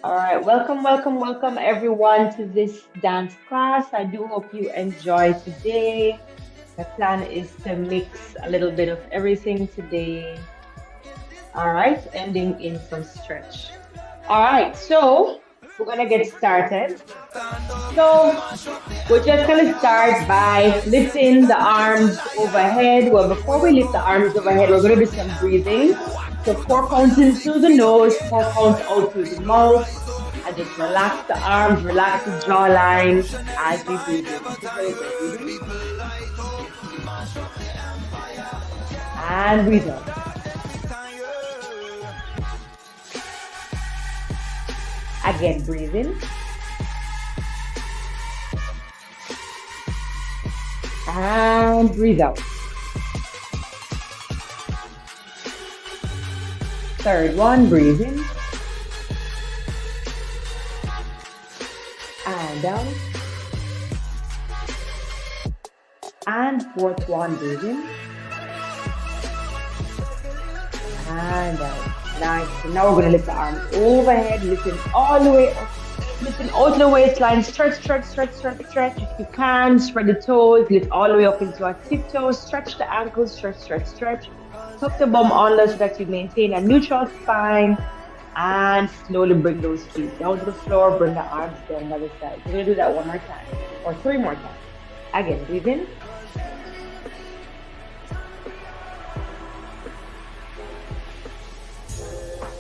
All right, welcome everyone to this dance class. I do hope you enjoy today. The plan is to mix a little bit of everything today. All right, ending in some stretch. All right, so we're gonna get started. So we're just gonna start by lifting the arms overhead. Well, before we lift the arms overhead, we're gonna do some breathing. So 4 counts in through the nose, 4 counts out through the mouth, and just relax the arms, relax the jawline as we breathe in. This is very good. Breathe in and breathe out. Again, breathe in and breathe out. Third one, breathe in and down. And fourth one, breathe in and down. Nice. So now we're going to lift the arms overhead, lifting all the way up, lifting out the waistline. Stretch, stretch, stretch, stretch, stretch. If you can, spread the toes, lift all the way up into a tiptoe. Stretch the ankles, stretch, stretch, stretch. Tuck the bum under so that you maintain a neutral spine. And slowly bring those feet down to the floor. Bring the arms down the other side. We're going to do that one more time or 3 more times. Again, breathe in.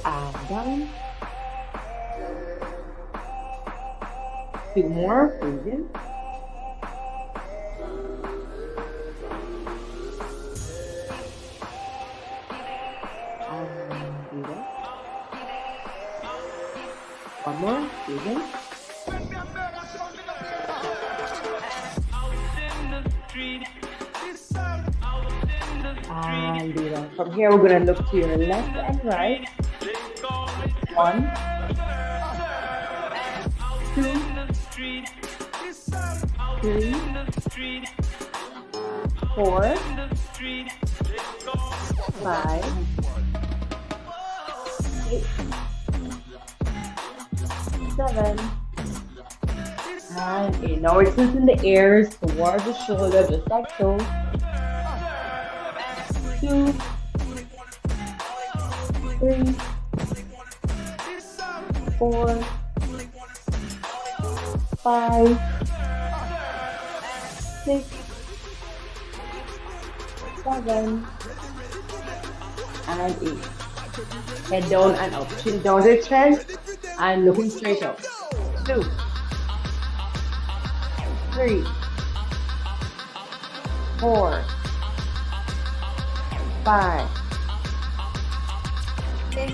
And down. 2 more. Breathe in. And breathe out. 1 more. Breathe in. And breathe out. From here, we're going to look to your left and right. 1, 2, 3, 4, 5, 6, 7, and 8. Now we're tilting the ears towards the shoulder, just like so. 2, 3, 4, 5, 6, 7, and 8. Head down and up. Chin down to the chest and looking straight up. 2, 3, 4, 5, 6,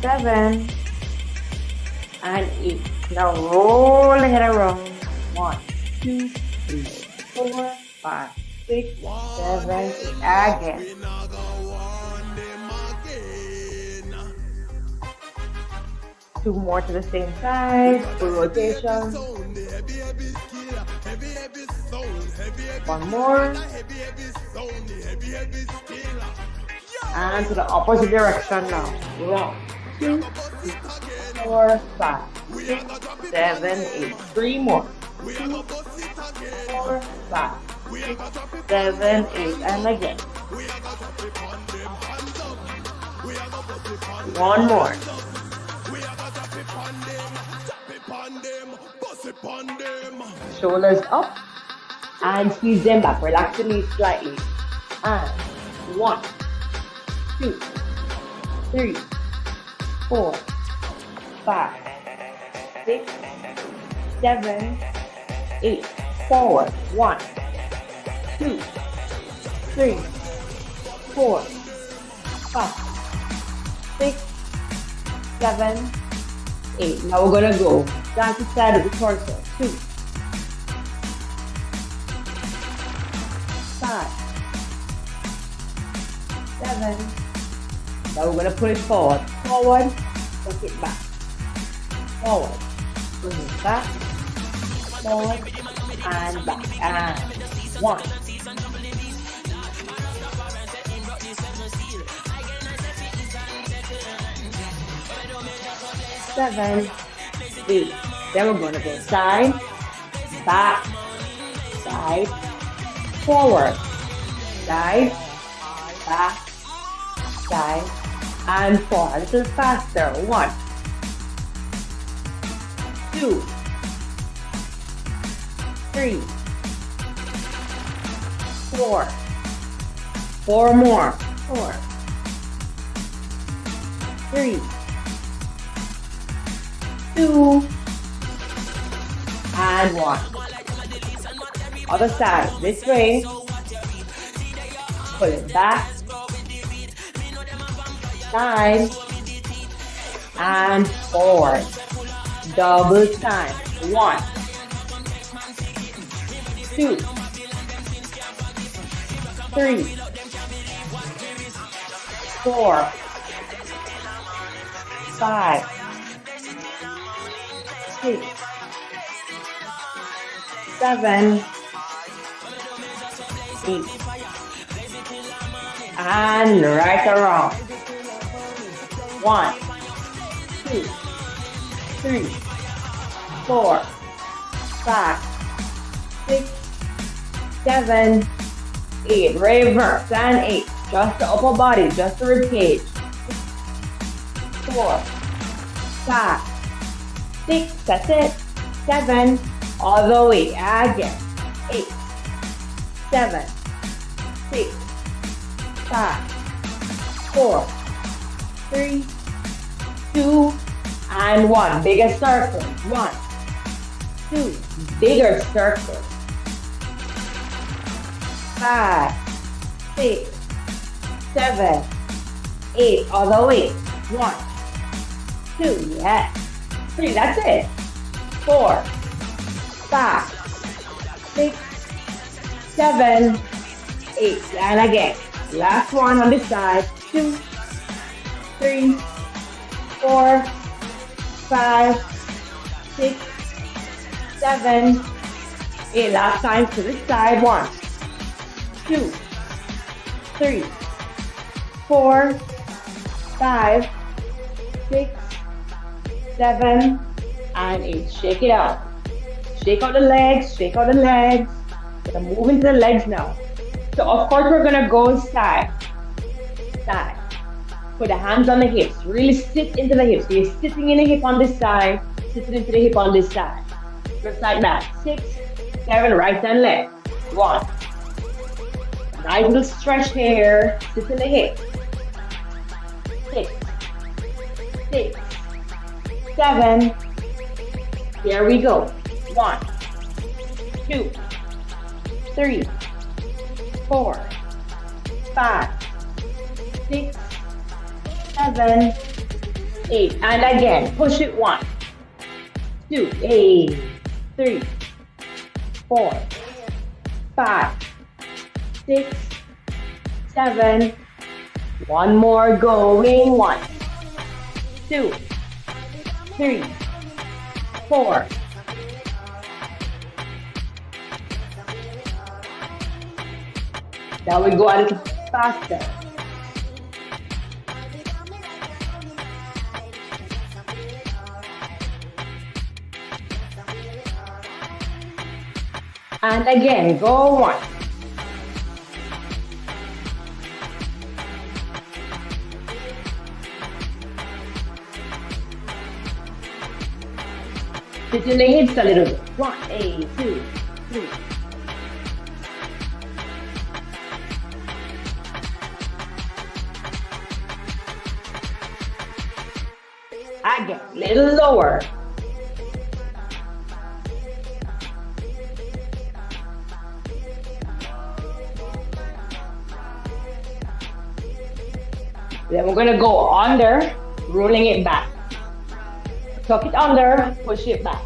7, and 8. Now roll the head around. 1, 2, 3, 4, 5, 6, 7, 8. Again. 2 more to the same side. Full rotation. 1 more. And to the opposite direction now. 1, 2, 3, 4, 5, 6, 7, 8. 3 more. 2, 4, 5, 6, 7, 8. And again. 1 more. Shoulders up and squeeze them back. Relax the knees slightly. And 1, 2, 3, 4, 5, 6, 7, 8. Forward. 1, 2, 3, 4, 5, 6, 7, 8. Now we're gonna go side to side of the torso. 2, 5, 7. Now we're gonna pull it forward. Forward, push it back. Forward, push it back. Forward and back. And 1, 2, 7, 8. Then we're gonna go side, back, side, forward, side, back, side, and forward. A little faster. 1, 2, 3, 4. 4 more. 4, 3, 2, and 1. Other side. This way. Pull it back. Side. And forward. Double time. 1, 2, 3, 4, 5, 6, 7, 8. And right around. 1, 2, 3, 4, 5, 6, 7, 8. Reverse and 8. Just the upper body, just the rib cage. 4, 5, 6. That's it. 7. All the way. Again. 8, 7, 6, 5, 4, 3, 2, and 1. Bigger circle. 1, 2. Bigger circle. 5, 6, 7, 8. All the way. 1, 2. Yes. 3. That's it. 4, 5, 6, 7, 8. And again. Last one on this side. 2, 3, 4, 5, 6, 7, 8. Last time to this side. 1, 2, 3, 4, 5, 6, 7, and 8. Shake it out. Shake out the legs. Shake out the legs. We're moving to the legs now. So of course we're gonna go side, side. Put the hands on the hips. Really sit into the hips. So you're sitting in the hip on this side, sitting into the hip on this side. Just like that. 6, 7, right and left. 1. Nice little stretch here. Sit in the hip. 6, 6, 7. Here we go. 1, 2, 3, 4, 5, 6, 7, 8. And again, push it. 1, 2, 8, 3, 4, 5, 6, 7. One more going. 1, 2, 3, 4. Now we go a little faster. And again, go 1. Sit in the hips a little bit. 1, 2, 3. Again, little lower. Then we're gonna go under, rolling it back. Tuck it under, push it back.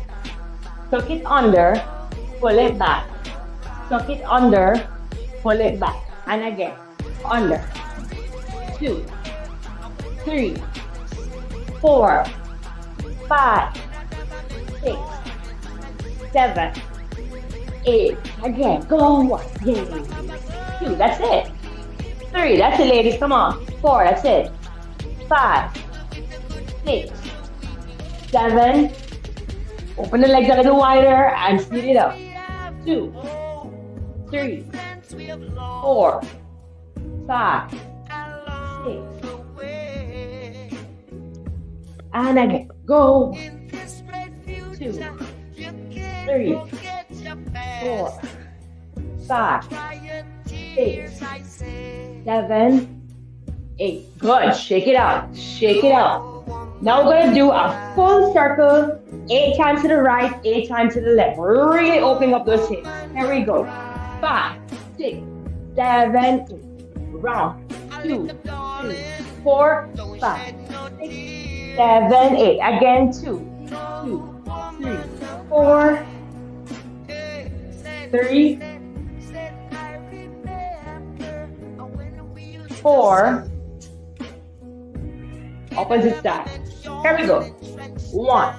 Tuck it under, pull it back. Tuck it under, pull it back. And again, under. 2, 3, 4, 5, 6, 7, 8. Again, go 1. Yay. 2, that's it. 3, that's it, ladies. Come on. 4, that's it. 5, 6, 7. Open the legs a little wider and speed it up. 2, 3, 4, 5, 6. And again. Go. 2, 3, 4, 5, 6, 7, 8. Good. Shake it out. Shake it out. Now we're going to do a full circle. 8 times to the right, 8 times to the left. Really opening up those hips. Here we go. 5, 6, 7, 8. Round. 2, 3, 4, 5, 6, 7, 8. Again, 2, 2, 3, 4, 3, 4. Opposite side. Here we go. 1,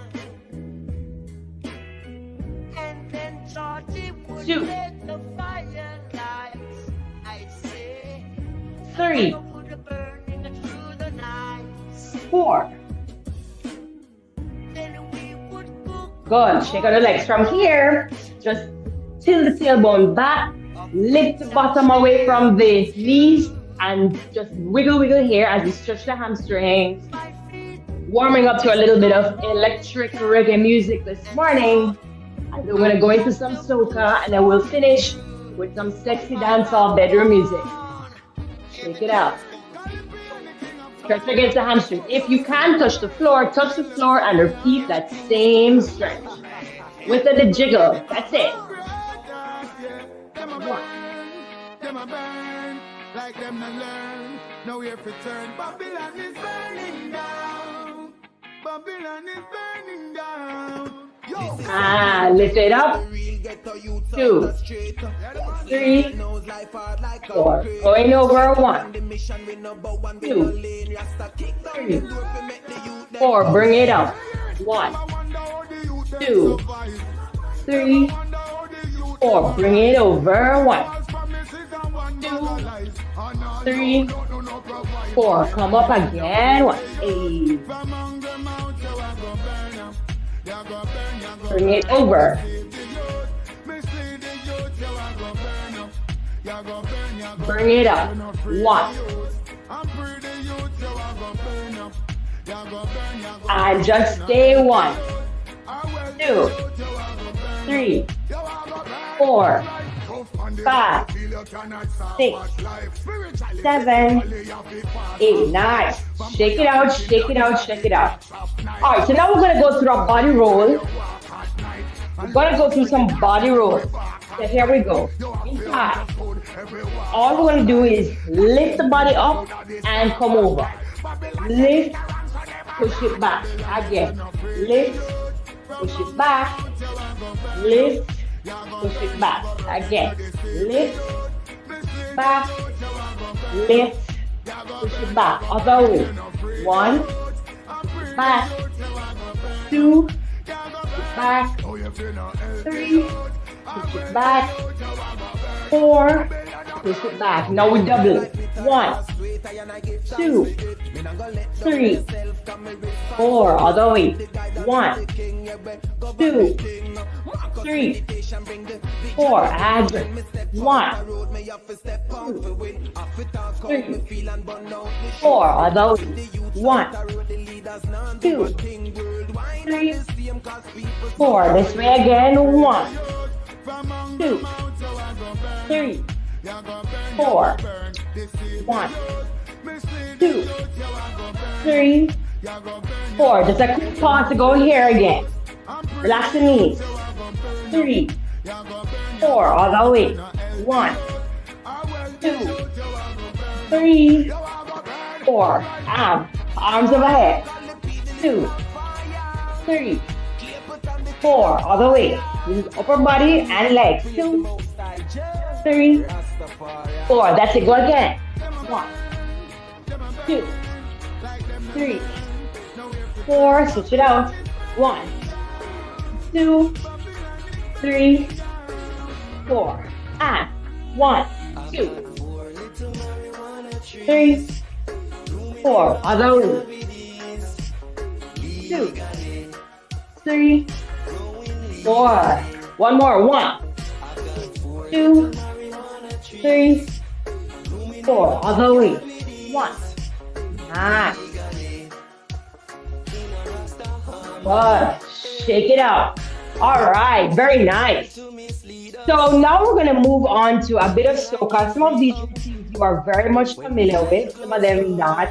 2, 3, 4. Good. Shake out the legs from here. Just tilt the tailbone back. Lift the bottom away from the knees and just wiggle here as you stretch the hamstrings. Warming up to a little bit of electric reggae music this morning. And we're going to go into some soca and then we'll finish with some sexy dancehall bedroom music. Shake it out. Stretch against the hamstring. If you can touch the floor and repeat that same stretch. With the jiggle. That's it. 1. Like them not learn, now we have to turn. Babylon is burning down. Babylon is burning down. Lift it up. 2, 3, 4. Going over 1, 2, 3, 4. Bring it up. 1, 2, 3, 4. Bring it over. 1, 2, 3, 4. Come up again. 1, 8. Bring it over. Bring it up. 1. And just stay. 1, 2, 3, 4, 5, 6, 7, 8. Nice. Shake it out, shake it out, shake it out. All right, so now we're going to go through a body roll. We're going to go through some body rolls. So here we go. Inside. All we're going to do is lift the body up and come over. Lift, push it back. Again. Lift, push it back. Lift, push it back. Again. Lift, back, lift, push it back. Other way. 1, back, 2, back, 3, push it back, 4, push it back. Now we double it. 1, 2, 3, 4. Other way. 1, 2, 3, 4. Add 1, 2, 3, 4. Other way. 1, 2, 3, 4. This way again. 1, 2, 3, 4. 1, 2, 3, 4. Just a quick pause to go here again. Relax the knees. 3, 4. All the way. 1, 2, 3, 4. Arms overhead. 2, 3, 4. All the way. This is upper body and legs. 2, 3, 4. That's it. Go again. 1, 2, 3, 4. Switch it out. 1, 2, 3, 4. And 1, 2, 3, 4. Other way. 2, three, four. One more. One, two, three, four. All the way. One. Nice. Good. Shake it out. All right. Very nice. So now we're going to move on to a bit of soca. Some of these routines you are very much familiar with, some of them not.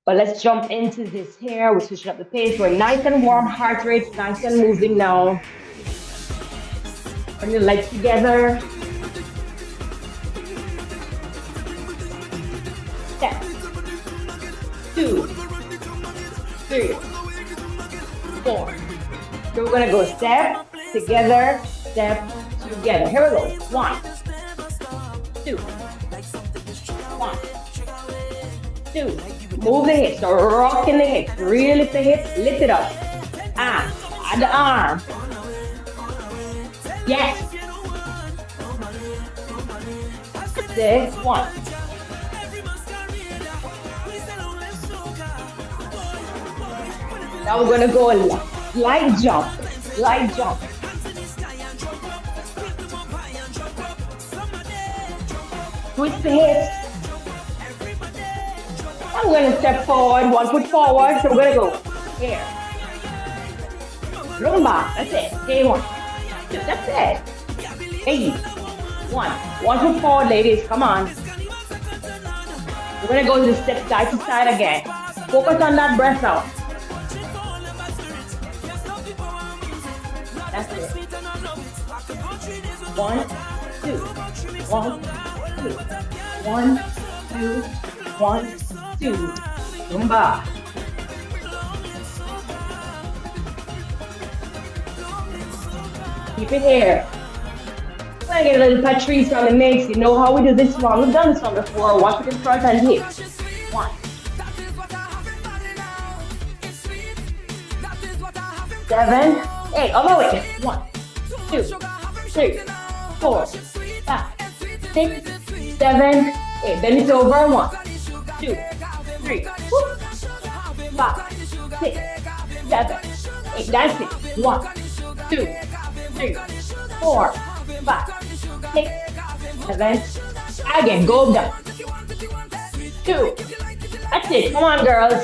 But let's jump into this here. We're switching up the pace. We're nice and warm, heart rate nice and moving now. Bring the legs together. Step. 2, 3, 4. So we're gonna go step together, step together. Here we go. 1, 2, 1, 2. Move the hips, so rocking the hips. Really lift the hips, lift it up. Add the arm. Yes. 6, 1. Now we're gonna go light jump, light jump. Twist the hips. I'm gonna step forward, 1 foot forward, so we're gonna go here. Rumba, that's it. Hey, 1, 2, that's it. Hey, 1 foot forward, ladies, come on. We're gonna go to the step side to side again. Focus on that breath out. That's it. 1, 2, 1, 2, 1, 2, 1, 2. Rumba. Keep it here. I'm gonna get a little Patrice on the mix. You know how we do this one. We've done this one before. Watch it in front and hip. 1, 7, 8. All the way. 1, 2, 3, 4, 5, 6, 7, 8. Bend it over. 1, 2, 3, 5, 6, 7, 8. That's it. 1, 2, 3, 4, 5, 6, 7. Again, go down. 2. That's it. Come on, girls.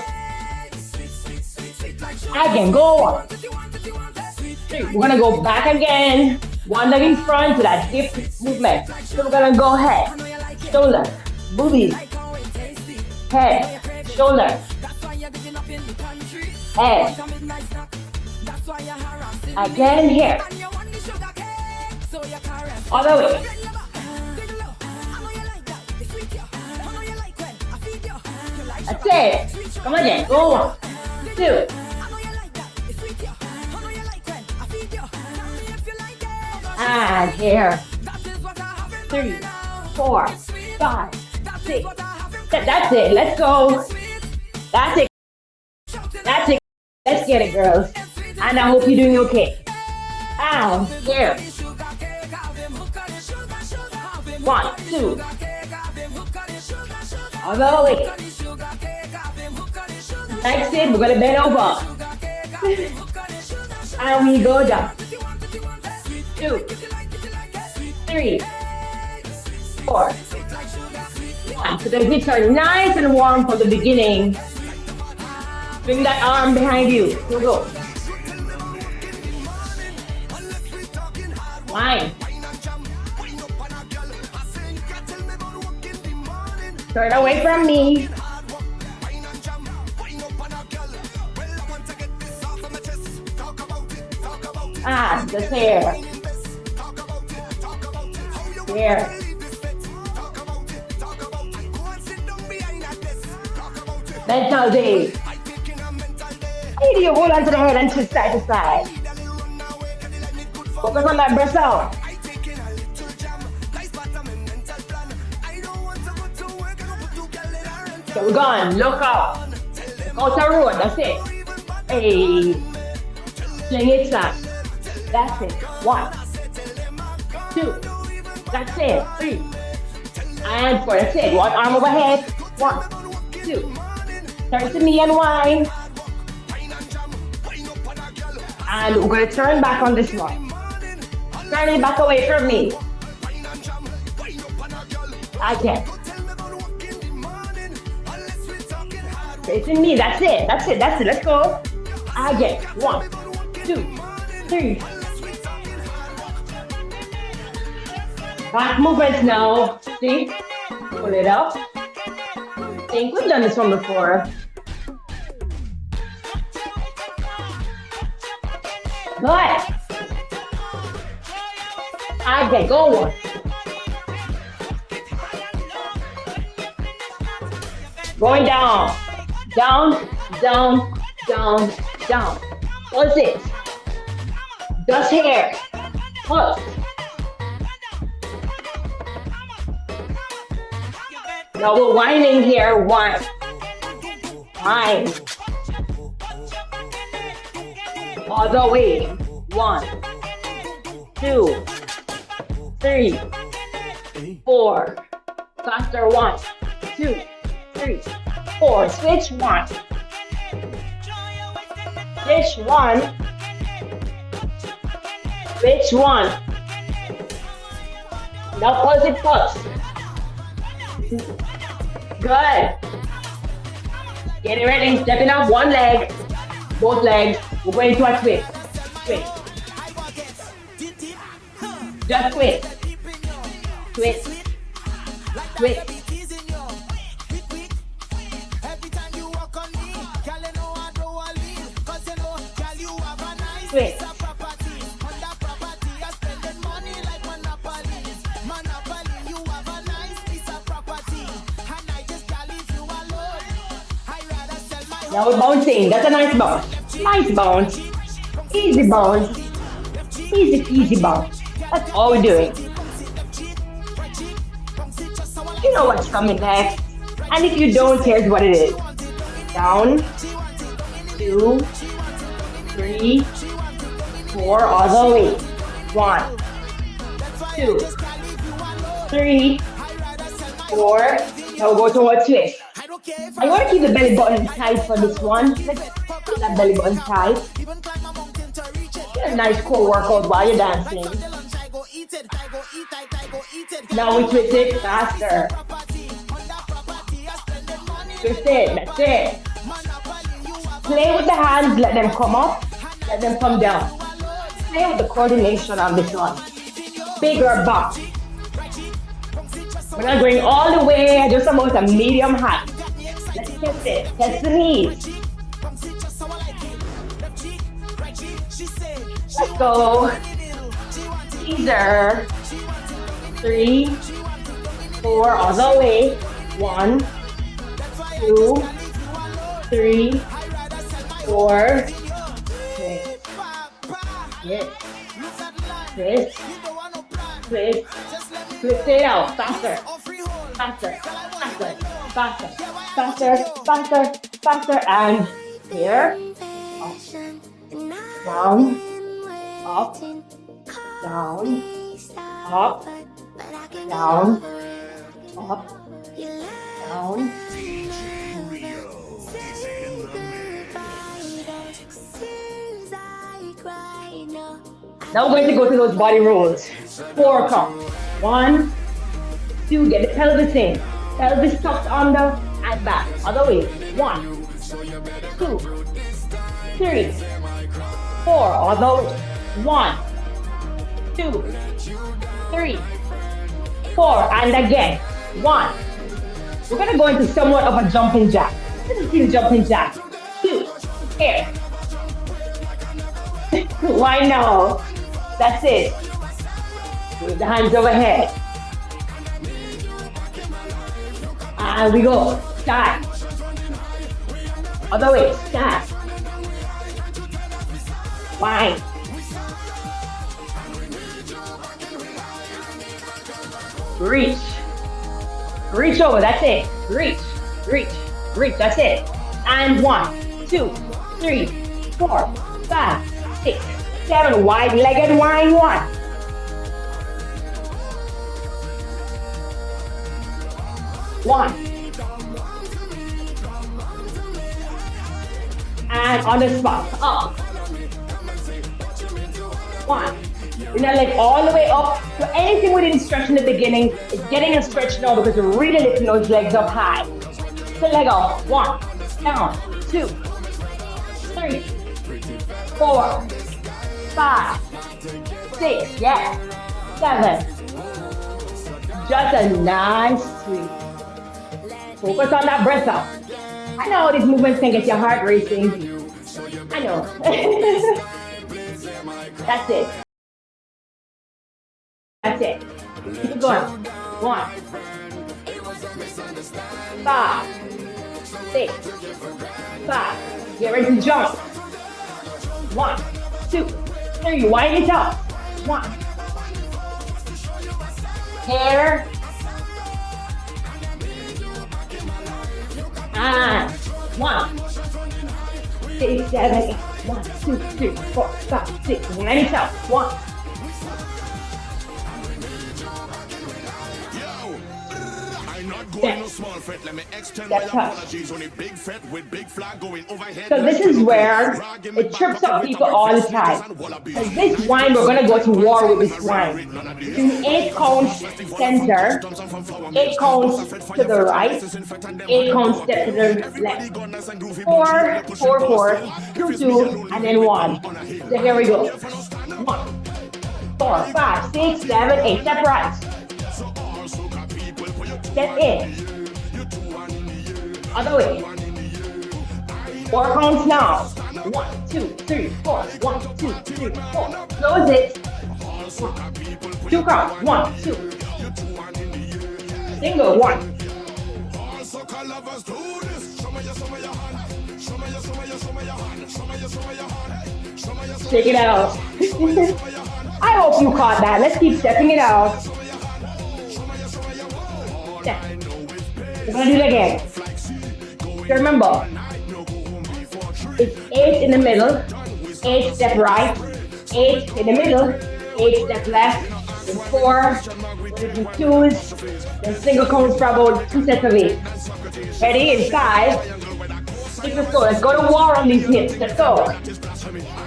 Again, go 1, 3. We're gonna go back again. One leg in front to that hip movement. So we're gonna go head, shoulder, boobies, head, shoulder, head. Again here. All the way. That's it. Come again. Go 1, 2. And here. 3, 4, 5, 6. That's it. Let's go. That's it. That's it. Let's get it, girls. And I hope you're doing okay. And here. 1, 2. All the way. Next it, we're gonna bend over. And we go down. 2, 3, 4. 1. So the hips are nice and warm from the beginning. Bring that arm behind you. Here we go. 1. Turn away from me. Just here. Here. Mental day. How do you hold on to the head and twist side to side? Focus on that breath out. So we're gone. Look out. Look out the road. That's it. Hey. Fling it flat. That's it. 1, 2. That's it. 3. And 4. That's it. One arm overhead. 1, 2. Turn to me and whine. And we're going to turn back on this one. Turning back away from me. Again. Facing me. That's it. That's it. That's it. Let's go. Again. 1, 2, 3. Back movements now. See? Pull it up. I think we've done this one before. Good. Again. Go on. Going down. Down, down, down, down. What's it? Just here. Pulse. Now we're winding here. One. Wind. All the way. 1, 2, 3, 4. Faster. 1, 2, 3, 4. Switch. 1. Switch. 1. Switch. 1. Now pulse it. Pulse. Good. Getting ready. Stepping up. One leg. Both legs. We're going to a twist. Twist. Just twist. Twist. Twist. Twist. Now we're bouncing. That's a nice bounce. Nice bounce. Easy bounce. Easy peasy bounce. That's all we're doing. You know what's coming next. And if you don't, here's what it is. Down. 2, 3, 4. All the way. 1, 2, 3, 4. Now we'll go to a twist. I want to keep the belly button tight for this one. Let's keep that belly button tight. Get a nice core workout while you're dancing. Now we twist it faster. Twist it, that's it. Play with the hands, let them come up, let them come down. Play with the coordination on this one. Bigger box. We're not going all the way, just about a medium height. Let's test it. Test the knees. Let's go. Teaser. 3, 4, all the way. 1, 2, 3, 4. Twist. Twist. Twist. Twist it out. Faster. Faster. Faster. Faster. Faster. Faster. Faster. And here. Up. Down. Up. Down. Up. Down. Up. Down. Now we're going to go to those body rolls. 4 counts. 1, 2, get the pelvis in. Pelvis tucked under and back. Other way. 1, 2, 3, 4. Other way. 1, 2, 3, 4. And again. 1. We're going to go into somewhat of a jumping jack. Let's do jumping jack. 2. Here. Why no? That's it. With the hands overhead. And we go. Start. Other way. Start. Fine. Reach. Reach over. That's it. Reach. Reach. Reach. That's it. And 1, 2, 3, 4, 5, 6, 7. Wide-legged wind. 1. And on the spot, up, One. Bring that leg all the way up. So anything we didn't stretch in the beginning is getting a stretch now because we're really lifting those legs up high. So leg off. 1, down, 2, 3, 4, 5, 6, yes, 7. Just a nice sweep. Focus on that breath out. I know these movements can get your heart racing. I know. That's it. That's it. Keep it going. 1, 5, 6, 5. Get ready to jump. 1, 2, 3. Wind it up. 1. Hair. And 1, 6, 7, 8. 1, 2, 3, 4, 5, 6. Wind it up. 1. Going no small fret, let me extend my apologies on a big fret with big flag going overhead. So this is where it trips up people all the time. Because this wine, we're going to go to war with this wine. Do 8 counts center, 8 counts to the right, 8 counts step to the left. 4, 4, 4, 2, 2, and then 1. So here we go. 1, 4, 5, 6, 7, 8. Step right. Step in. Other way. 4 counts now. 1, 2, 3, 4. 1, 2, 3, 4. Close it. 2 counts. 1, 2. Single. 1. Shake it out. I hope you caught that. Let's keep stepping it out. Step. We're gonna do it again. So remember, it's 8 in the middle, 8 step right, 8 in the middle, 8 step left, then 4, then 2s, then single cones for about 2 sets of 8. Ready? In 5, 6, let's go. Let's go to war on these hips. Let's go.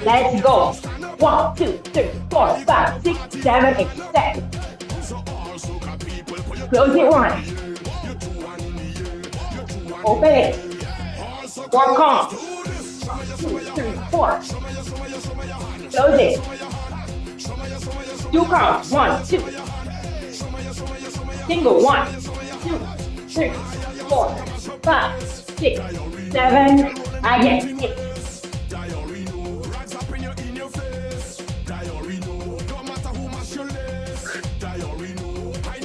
Let's go. 1, 2, 3, 4, 5, 6, 7, 8. Step. Close it. 1. Open it. 4 counts. 2, 3, 4. Close it. 2 counts. 1, 2. Single. 1, 2, 3, 4, 5, 6, 7. Again. 8.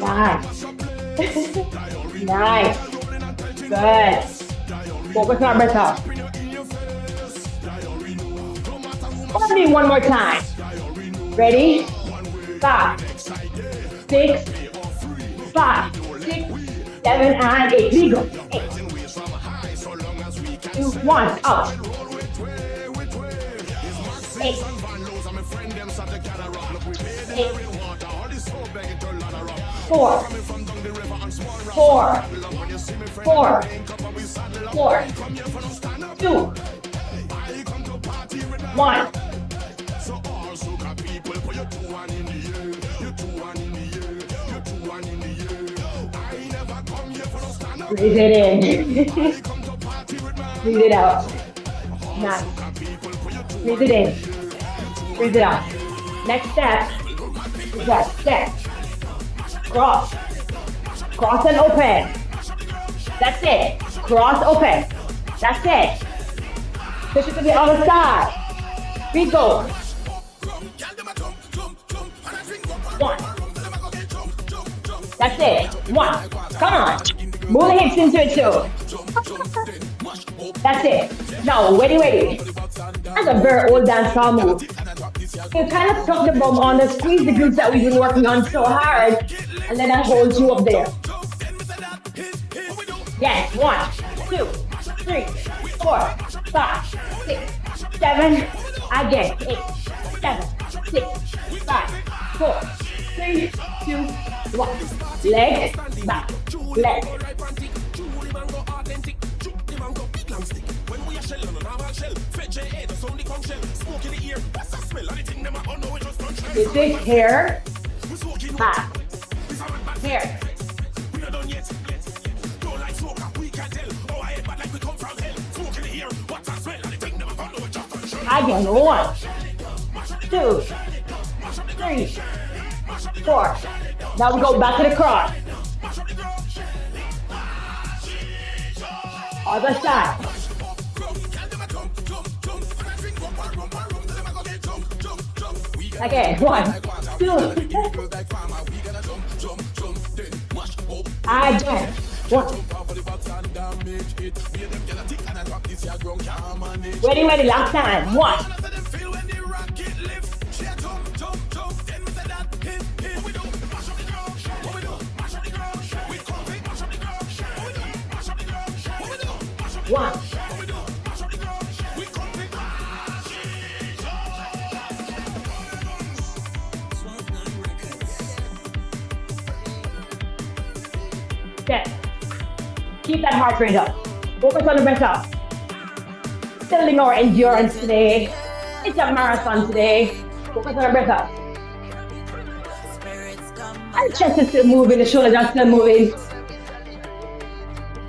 Nice. Nice. Good. Focus on our breath out. Only one more time. Ready? 5, 6, 5, 6, 7, and 8. We go. 8. 2, 1. Out. 8. 8. 4, 4, 4, 4, 2, 1. Breathe it in. Breathe it out. Nice. Breathe it in. Breathe it out. Next step is that step. Cross. Cross and open. That's it. Cross, open. That's it. Push it to the other side. We go. 1. That's it. 1. Come on. Move the hips into it too. That's it. Now, ready. That's a very old dancehall move. You kind of tuck the bum on, squeeze the glutes that we've been working on so hard, and then that holds you up there. Yes, 1, 2, 3, 4, 5, 6, 7, again, 8, 7, 6, 5, 4, 3, 2, 1. Leg, back, leg. Is it hair? Ha. Hair. Again, 1, 2, 3, 4. Now we go back to the cross. Other side. Again, 1, 2. Again, 1. Ready, last time. 1. One. Okay. Keep that heart rate up. Focus on the breath up. Building our endurance today. It's a marathon today. Focus on the breath up. And the chest is still moving, the shoulders are still moving.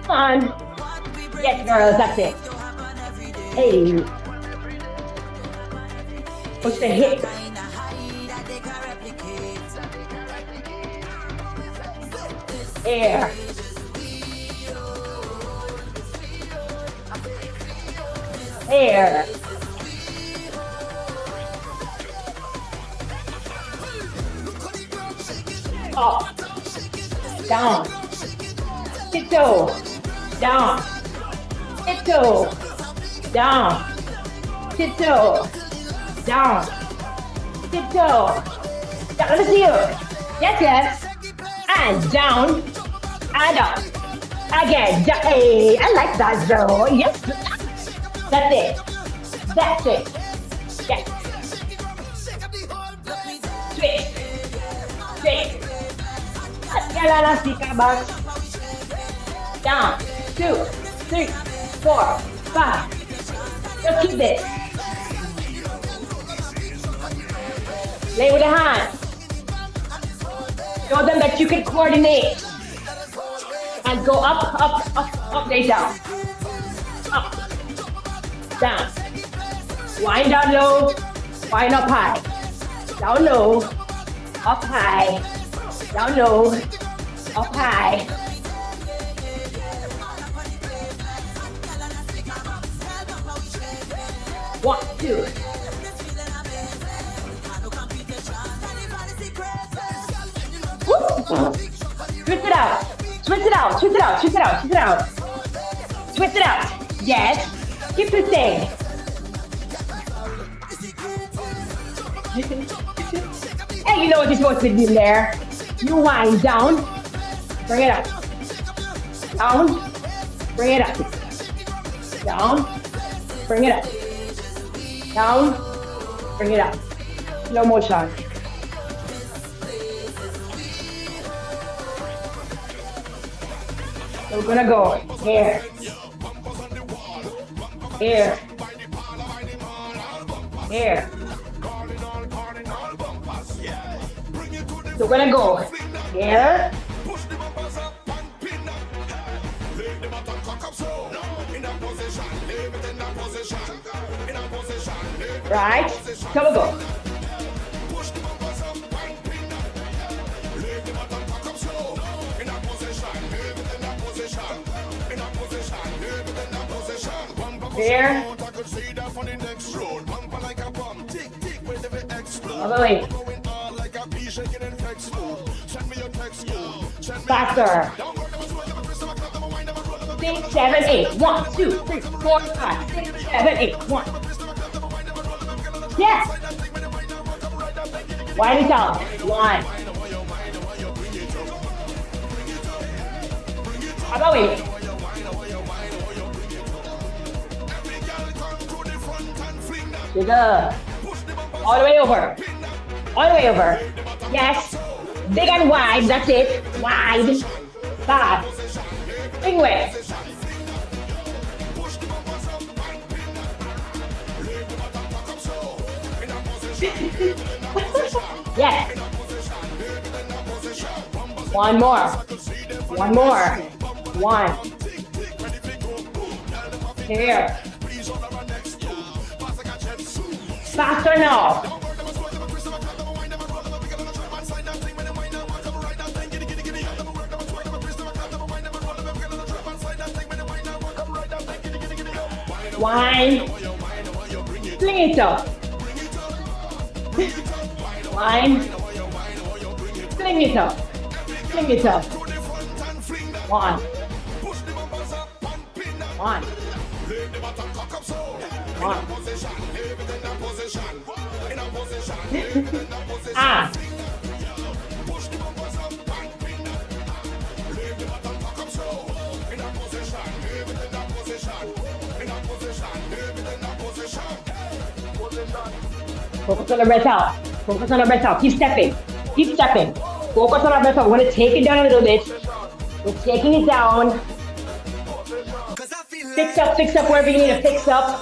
Come on. Yes, girls, that's it. Hey. Push the hip. Air. Air. Up. Down. Tiptoe. Down. Tiptoe. Down. Tiptoe. Down. Tiptoe. Down. Let me see you. Yes. And down. And up. Again. Hey, I like that though. Yes. That's it. That's it. Yes. Switch. Switch. Elastic back. Down. 2, 3, 4, 5. Just keep this. Lay with the hand. Show them that you can coordinate. And go up, lay down. Up, down. Wind down low, wind up high. Down low, up high. Down low, up high. One, two. Twist it out. Twist it out. Twist it out. Twist it out. Twist it out. Twist it out. Yes. Keep twisting. Hey, you know what you're supposed to do there. You wind down. Bring it up. Down. Bring it up. Down. Bring it up. Down, bring it up. Slow motion. So we're gonna go here, here, here. So we're gonna go here. Right, so we go. There. All the way. Faster. 6, 7, 8. 1, 2, 3, 4, 5, 6, 7, 8. 1. Yes. Wide it out. 1. How about we? Good. All the way over. All the way over. Yes. Big and wide. That's it. Wide. Fast. Big way. Yes. One more. One more. One. Here. Faster now. Wine. Fling it up. Wine. Fling it up. Fling it up. One. One. One. Ah. Focus on the breath out. Focus on the breath out. Keep stepping. Keep stepping. Focus on our breath out. We're going to take it down a little bit. We're taking it down. Fix up wherever you need to fix up.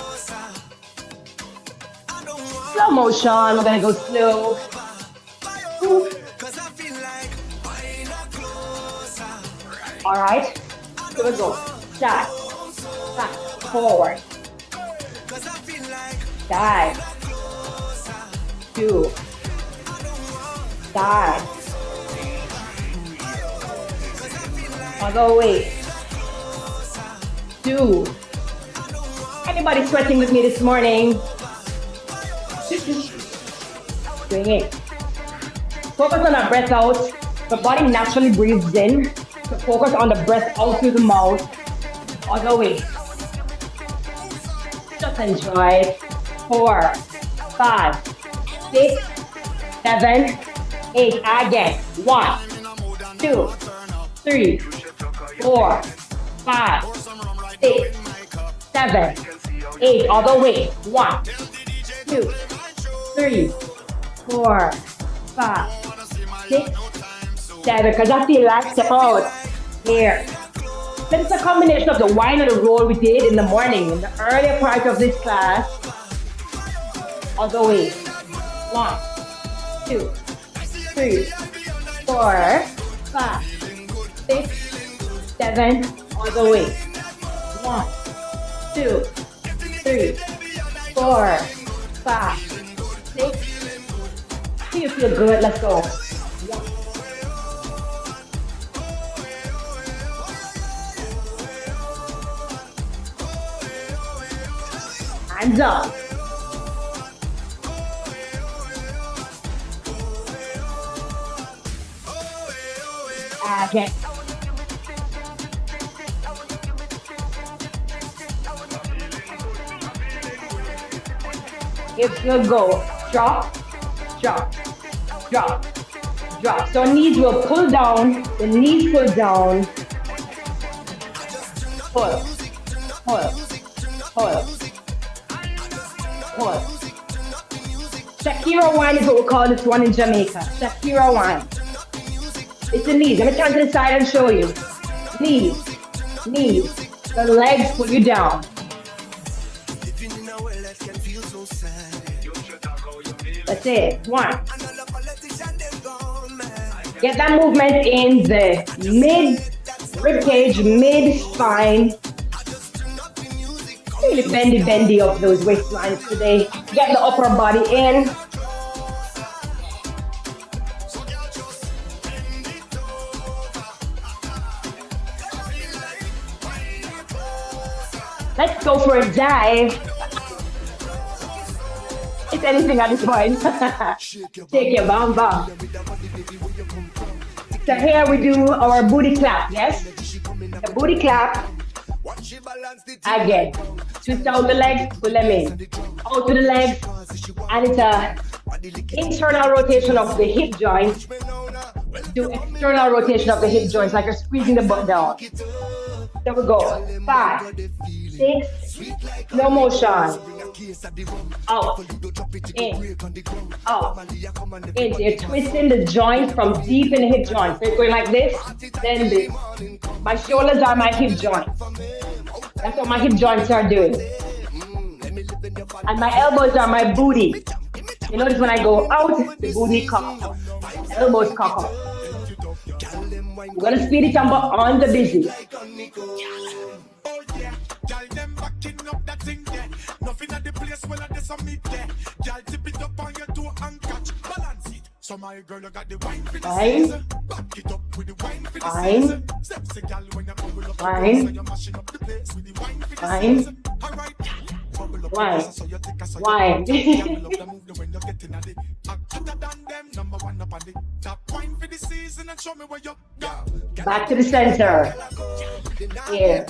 Slow motion. We're going to go slow. All right. Here we go. Side. Back. Forward. Side. Two. Side. Other way. Two. Anybody sweating with me this morning? Bring it. Focus on our breath out. The body naturally breathes in. So focus on the breath out through the mouth. Other way. Just enjoy. 4, 5, 6, 7, 8. Again. 1, 2, 3, 4, 5, 6, 7, 8. All the way. 1, 2, 3, 4, 5, 6, 7. Because I feel like step out. Here. It's a combination of the wine and the roll we did in the morning, in the earlier part of this class. All the way. 1, 2, 3, 4, 5, 6, 7. All the way. 1, 2, 3, 4, 5, 6. Do you feel good? Let's go. Hands up. Okay. If you go, drop, drop, drop, drop. So knees will pull down, the knees pull down. Pull, pull, pull, pull. Shakira wine is what we call this one in Jamaica. Shakira wine. It's the knees. Let me turn to the side and show you. Knees, knees. The legs pull you down. That's it. 1. Get that movement in the mid rib cage, mid spine. Really bendy of those waistlines today. Get the upper body in. Let's go for a dive. It's anything at this point. Shake your bum bum. So here we do our booty clap, yes? The booty clap. Again. Twist out the legs, pull them in. Out to the legs. And it's a internal rotation of the hip joint. Do external rotation of the hip joints, like you're squeezing the butt down. There we go. 5, 6, no motion. Out, in, out, in. So you're twisting the joint from deep in the hip joint. So you're going like this, then this. My shoulders are my hip joints. That's what my hip joints are doing. And my elbows are my booty. You notice when I go out, the booty cock up, elbows cock up. We're gonna speed it up on the busy. Girl, them backing up that thing there. Nothing at the place where I submit there. Girl, tip it up on your toe and catch. Balance it. So my girl, you got the wine for the season. Back it up with the wine for the season. Steps a girl when you bubble up the place. So you're mashing up the place with the wine for the season. Alright, bubble up the place so you take a so you love the move when you're getting at it. Hotter than them, number one up on the top wine for the season and show me where you go. Back to the center. Here.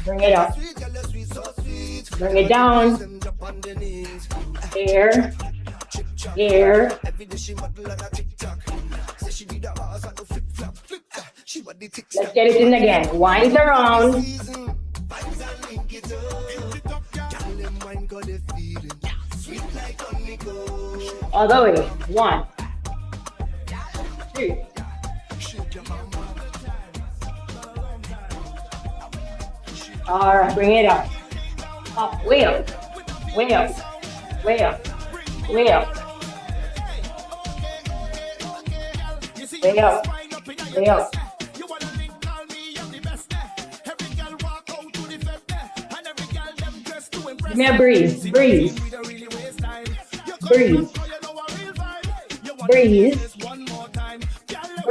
Bring it up. Bring it down. Here. Here. Let's get it in again. Wind around. All the way. 1, 2. All right, bring it up. Up, way up. Way up. Way up. Way up. Way up. Way up. Give me a breeze. Breeze. Breeze. Breeze.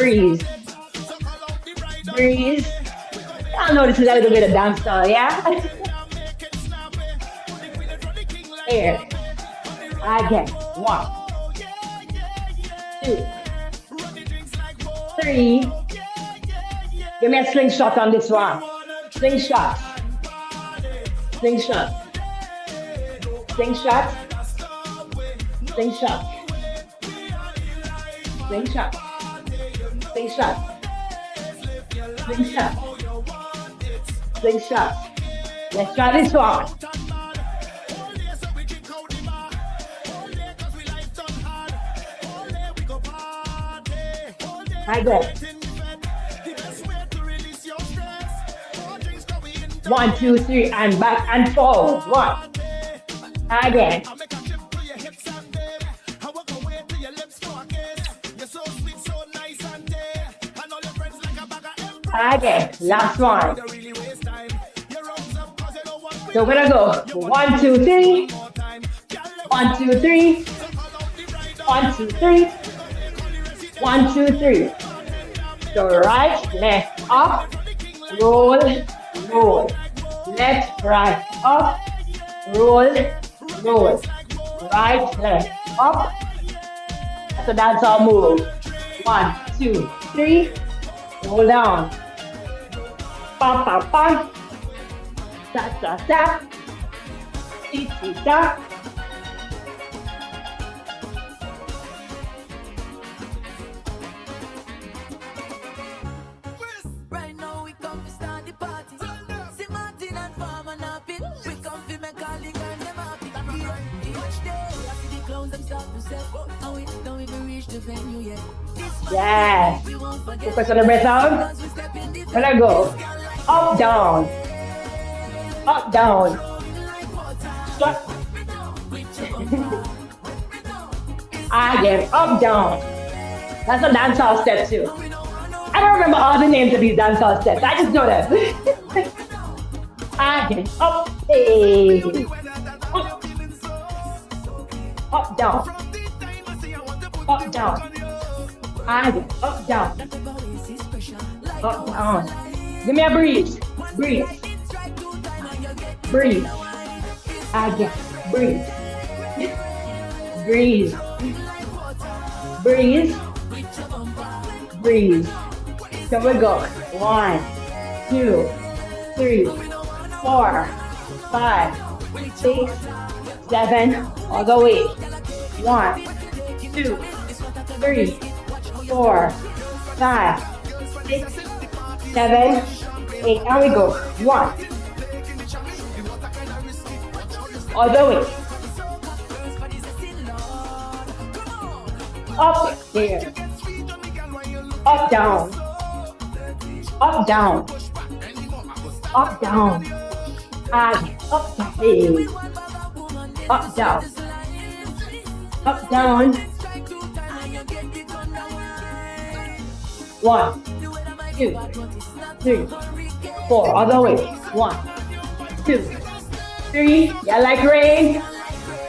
Breeze. Breeze. Y'all know this is a little bit of dancehall, yeah? Here. Again. 1, 2, 3. Give me a slingshot on this one. Slingshot. Slingshot. Slingshot. Slingshot. Slingshot. Slingshot. Slingshot. Slingshot. Let's try this one. I go. 1, 2, 3, and back and forward. 1. Again. Again. Last one. So we're gonna go 1, 2, 3. 1, 2, 3. 1, 2, 3. 1, 2, 3. So right, left, up, roll, roll. Left, right, up, roll, roll. Right, left, up. So that's our move. 1, 2, 3. Roll down. Pa, pa, pa. Ta, ta, ta. Ti, ti, ta. Right now we come to start the party. See Martin and Farmer napping. We come to make all the girls them happy. Watch day, I see the clowns them start to sell. And we don't even reach the venue yet. Yes. Focus on the breath out. When I go up, down, up, down. Stop. Again, up, down. That's a dancehall step too. I don't remember all the names of these dancehall steps. I just know them. Again, up, hey, up, down, up, down. Again, up, down, up, down. Give me a breeze, breeze, breeze. Again, breeze, breeze, breeze, breeze. So we go 1, 2, 3, 4, 5, 6, 7, all the way. 1, 2, 3, 4, 5, 6, 7, 8, and we go. 1. All the way. Up, there. Up, down. Up, down. Up, down. And up, down. Up, down. Up, down. One, two, three, four. Other way. One, two, three. Yeah, like rain.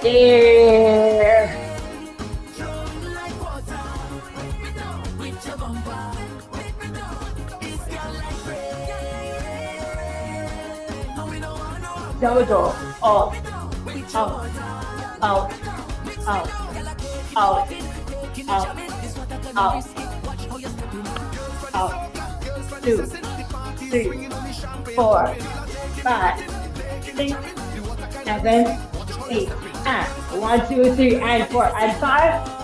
There. There we go. Up, out, out, out, out, out, out, out. 2, 3, 4, 5, 6, 7, 8, and 1, 2, 3, and 4, and 5.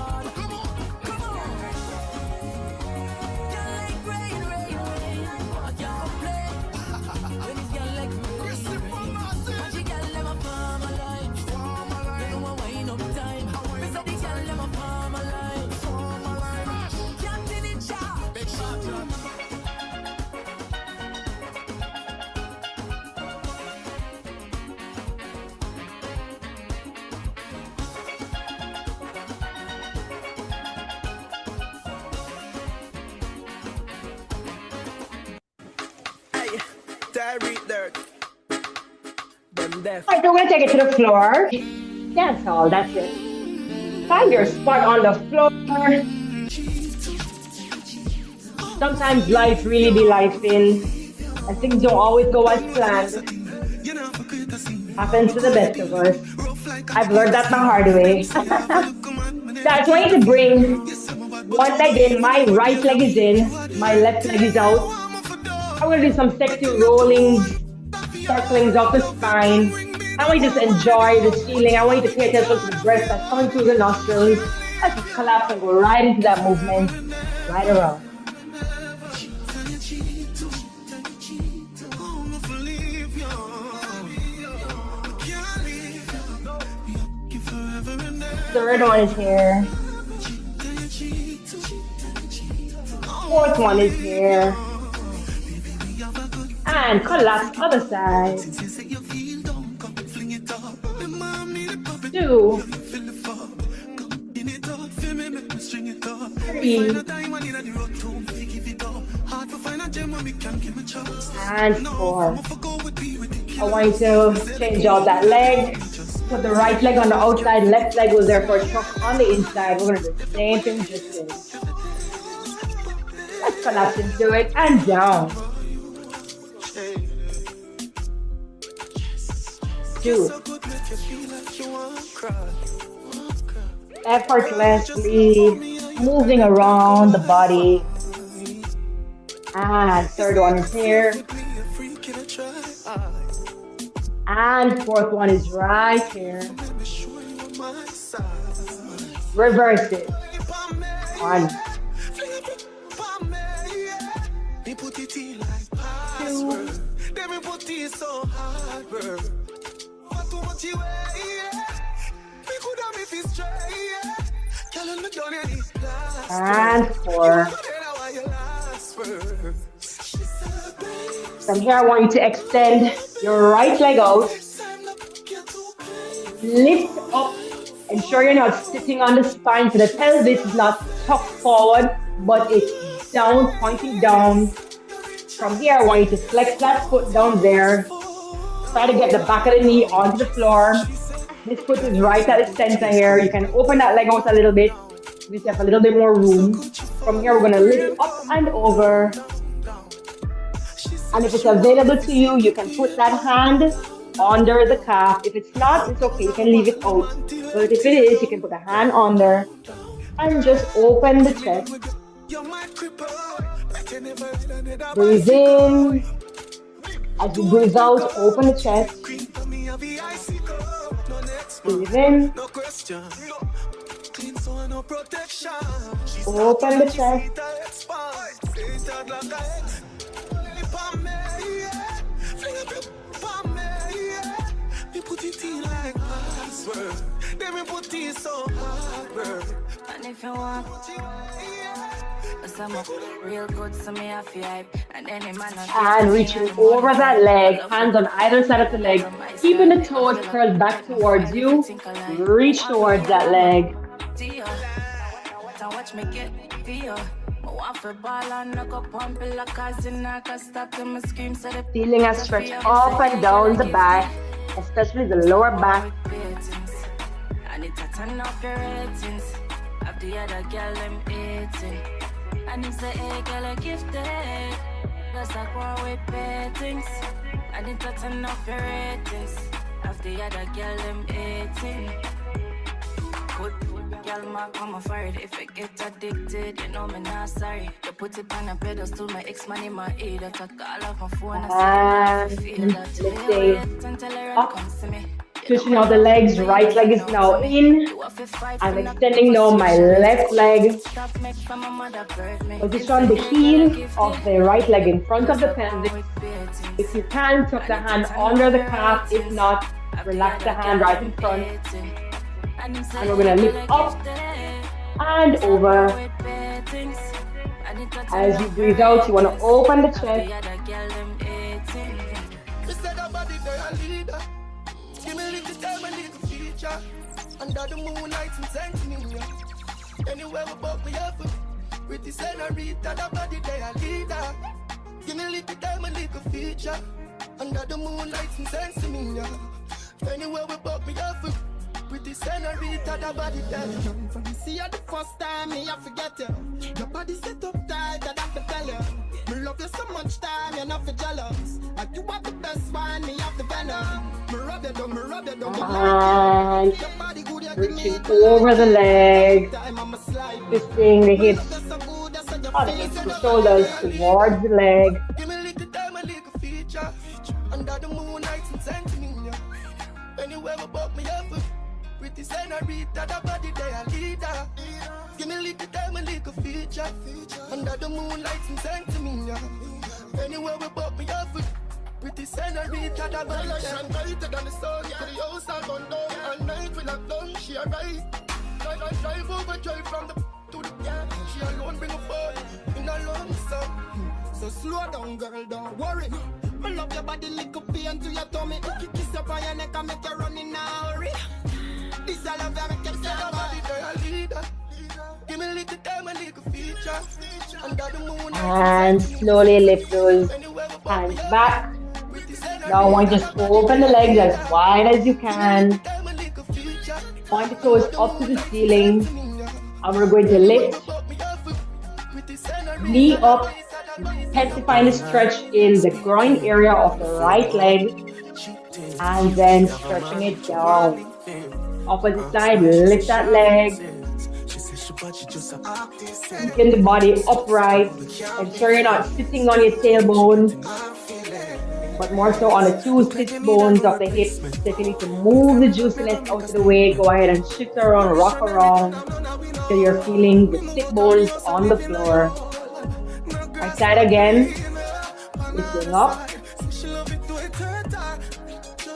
Alright, so we're gonna take it to the floor. Dancehall, that's it. Find your spot on the floor. Sometimes life really be life in, and things don't always go as planned. Happens to the best of us. I've learned that the hard way. So I just want you to bring one leg in, my right leg is in, my left leg is out. I'm gonna do some sexy rollings, circlings up the spine. I want you to just enjoy the feeling. I want you to pay attention to the breath that's coming through the nostrils. Let's just collapse and go right into that movement, right around. Third one is here. Fourth one is here. And collapse other side. 2, 3, and 4. I want you to change out that leg. Put the right leg on the outside, left leg will therefore tuck on the inside. We're going to do the same thing just this. Let's collapse into it and down. 2. Effortlessly moving around the body. And third one is here. And fourth one is right here. Reverse it. 1, 2, and 4. From here, I want you to extend your right leg out. Lift up. Ensure you're not sitting on the spine, so the pelvis is not tucked forward, but it's down, pointing down. From here, I want you to flex that foot down there. Try to get the back of the knee onto the floor. This foot is right at the center here. You can open that leg out a little bit. We have a little bit more room. From here, we're going to lift up and over. And if it's available to you, you can put that hand under the calf. If it's not, it's okay. You can leave it out. But if it is, you can put a hand under and just open the chest. Breathe in. As you breathe out, open the chest. Breathe in. Open the chest. And if you want some real good, so me have to hype. And reaching over that leg, hands on either side of the leg, keeping the toes curled back towards you. Reach towards that leg. Tia. Now watch me get feel. I want for ball and knock up one pillar cause in I can stop to my scream so the Feeling a stretch up and down the back, especially the lower back. I need to turn up your ratings. Of the other girl I'm eating. And it's the A girl I gifted. Plus I go with bettings. I need to turn up your ratings. Of the other girl I'm eating. Good girl, ma come afraid. If I get addicted, you know me not sorry. You put it on a pedestal, my ex-man in my ear. That I call off my phone, I feel that. Let's say Until her up. comes to me. Switching out the legs, right leg is now in. I'm extending now my left leg. Position the heel of the right leg in front of the pelvis. If you can, tuck the hand under the calf. If not, relax the hand right in front. And we're going to lift up and over. As you breathe out, you want to open the chest. Give me a little time, a little feature. Under the moonlight and sentiment. Anywhere we buck me up. With the senorita, the body they a leader. Give me a little time, a little feature. Under the moonlight and sentiment. Anywhere we buck me up. With the senorita, the body they. See you the first time, me I forget you. Your body set up tight, I have to tell you. Me love you so much time, you're not for jealous. Like you have the best wine, me have the venom. And reaching over the leg, twisting the hips, or the hips, the shoulders towards the leg. Under the moonlight and sentiment. Anywhere we buck me up. With the senorita, the body they a leader. Give me a little time, a little feature. Under the moonlight and sentiment. Anywhere we buck me up. With the senorita, the body shine brighter than the sun. Yeah, the house I gone down. All night we have done, she arrived. Drive over, drive from the to the gap. She alone bring a boy in a long sun. So slow down, girl, don't worry. I love your body, lick up pain to your tummy. You kiss up on your neck and make you run in a hurry. This I love that make you say the body, girl, leader. Give me a little time, a little feature. Under the moon. And slowly lift those hands back. Now I want you to open the legs as wide as you can. Point the toes up to the ceiling. And we're going to lift. Knee up. Intensifying the stretch in the groin area of the right leg. And then stretching it down. Opposite side, lift that leg. Keeping the body upright. Ensure you're not sitting on your tailbone, but more so on the two sit bones of the hips. So if you need to move the juiciness out of the way, go ahead and shift around, rock around till you're feeling the sit bones on the floor. Right side again. Lifting up.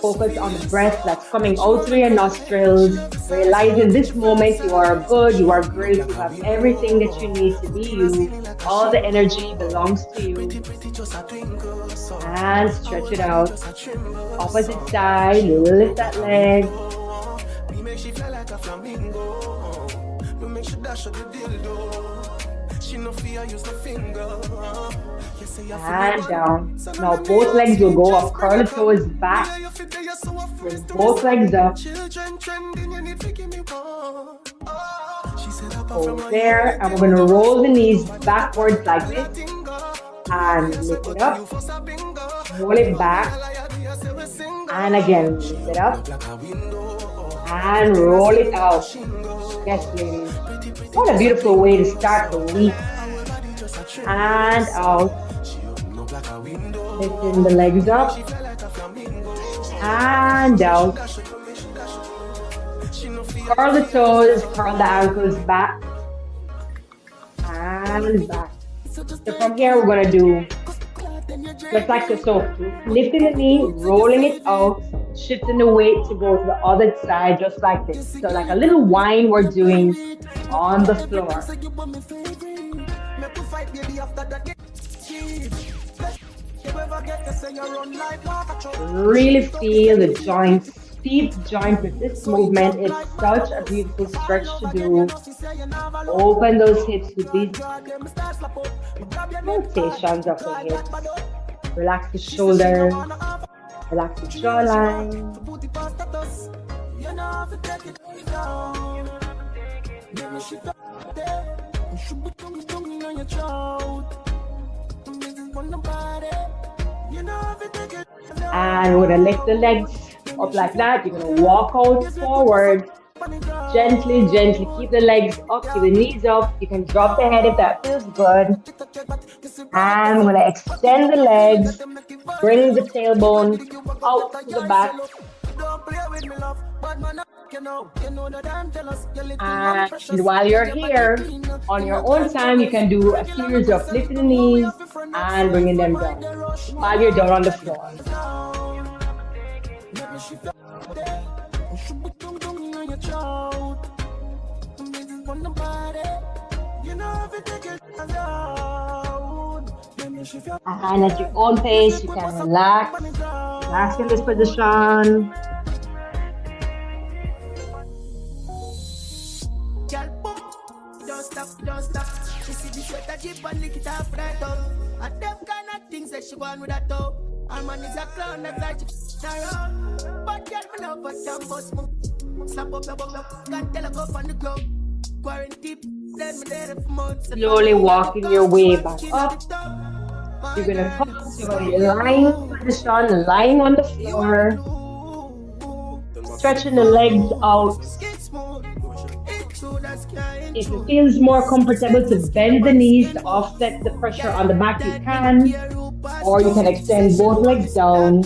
Focus on the breath that's coming out through your nostrils. Realize in this moment you are good, you are great, you have everything that you need to be you. All the energy belongs to you. And stretch it out. Opposite side, lift that leg. And down. Now both legs will go up. Curl the toes back. Bring both legs up. Hold there. And we're going to roll the knees backwards like this. And lift it up. Roll it back. And again, lift it up. And roll it out. Yes, ladies. What a beautiful way to start the week. And out. Lifting the legs up. And down. Curl the toes, curl the ankles back. And back. So from here we're going to do just like this. So lifting the knee, rolling it out, shifting the weight to go to the other side just like this. So like a little whine we're doing on the floor. Really feel the joints deep joint resist movement. It's such a beautiful stretch to do. Open those hips with these rotations of the hips. Relax the shoulders, relax the jawline. And we're gonna lift the legs up like that. You're gonna walk out forward gently, gently. Keep the legs up, keep the knees up. You can drop the head if that feels good. And we're gonna extend the legs, bring the tailbone out to the back. And while you're here, on your own time, you can do a series of lifting the knees and bringing them down while you're down on the floor. And at your own pace, you can relax in this position. Don't stop. She see the sweater jeep and lick it off right up. And them kind of things that she want with that toe. And man is a clown that's like she around. But get me love but jump bust move. Slap up the bubble, can't tell her go on the ground. Quarantine, let me there for months. Slowly walking your way back up. You're gonna pause, you're gonna be lying position, lying on the floor, stretching the legs out. If it feels more comfortable to bend the knees to offset the pressure on the back, you can, or you can extend both legs down.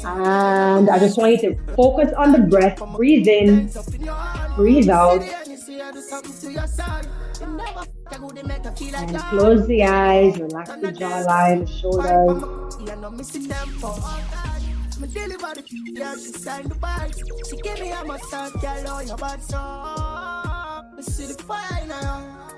And I just want you to focus on the breath, breathe in, breathe out. And close the eyes, relax the jawline, the shoulders. Me deliver the yeah, she signed the bags. She gave me a massage, girl, on your bad song. Me see the fire now.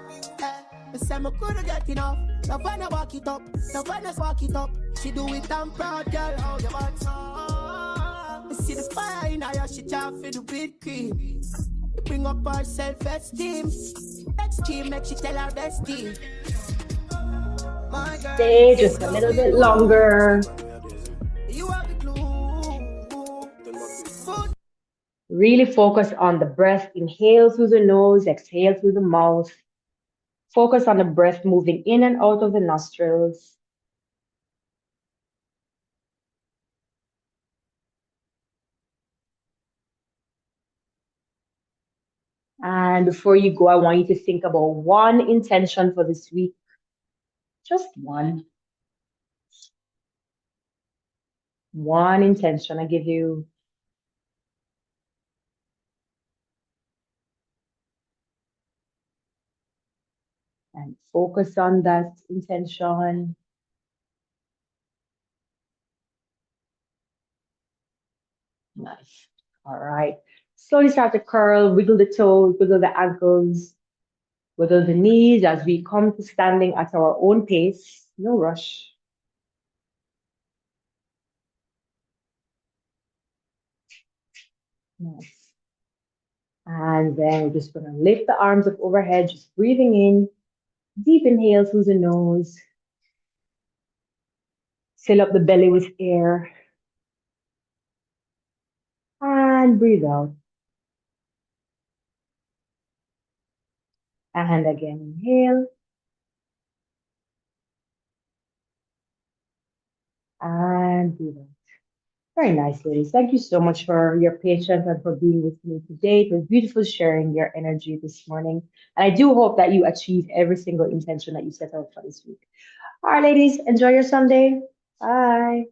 Me say me coulda get enough. Now when I walk it up, now when I walk it up, she do it I'm proud, girl, on your bad song. Me see the fire now, she try for the big cream. Bring up her self-esteem. Next team, make she tell her bestie. Stay just a little bit longer. Really focus on the breath. Inhale through the nose, exhale through the mouth. Focus on the breath moving in and out of the nostrils. And before you go, I want you to think about one intention for this week. Just one. One intention. I give you and focus on that intention. Nice. All right. Slowly start to curl, wiggle the toes, wiggle the ankles, wiggle the knees as we come to standing at our own pace. No rush. Nice. And then we're just going to lift the arms up overhead, just breathing in. Deep inhale through the nose. Fill up the belly with air. And breathe out. And again, inhale. And breathe out. Very nice, ladies. Thank you so much for your patience and for being with me today. It was beautiful sharing your energy this morning. And I do hope that you achieve every single intention that you set out for this week. All right, ladies, enjoy your Sunday. Bye.